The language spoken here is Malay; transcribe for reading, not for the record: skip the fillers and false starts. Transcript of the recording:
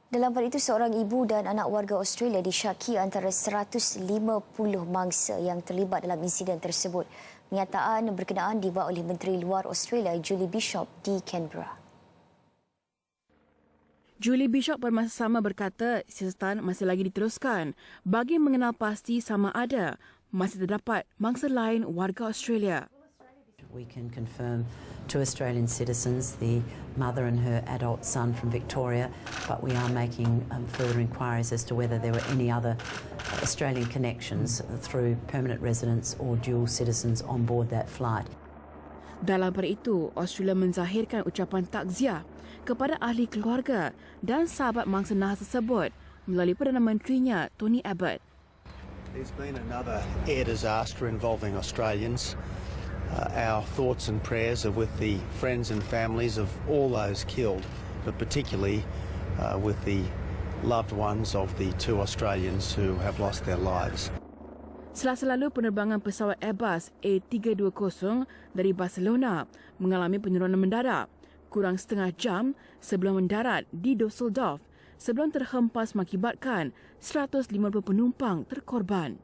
Dalam pada itu, seorang ibu dan anak warga Australia disyaki antara 150 mangsa yang terlibat dalam insiden tersebut. Kenyataan berkenaan dibuat oleh Menteri Luar Australia, Julie Bishop di Canberra. Julie Bishop bermasa sama berkata siasatan masih lagi diteruskan bagi mengenal pasti sama ada masih terdapat mangsa lain warga Australia. We can confirm 2 Australian citizens, the mother and her adult son from Victoria, but we are making further inquiries as to whether there were any other Australian connections through permanent residents or dual citizens on board that flight. Dalam pada itu, Australia menzahirkan ucapan takziah kepada ahli keluarga dan sahabat mangsa nahas tersebut melalui Perdana Menterinya, Tony Abbott. There's been another air disaster involving Australians. Our thoughts and prayers are with the friends and families of all those killed, but particularly with the loved ones of the 2 Australians who have lost their lives. Selasa lalu, penerbangan pesawat Airbus A320 dari Barcelona mengalami penurunan mendadak kurang setengah jam sebelum mendarat di Düsseldorf sebelum terhempas mengakibatkan 150 penumpang terkorban.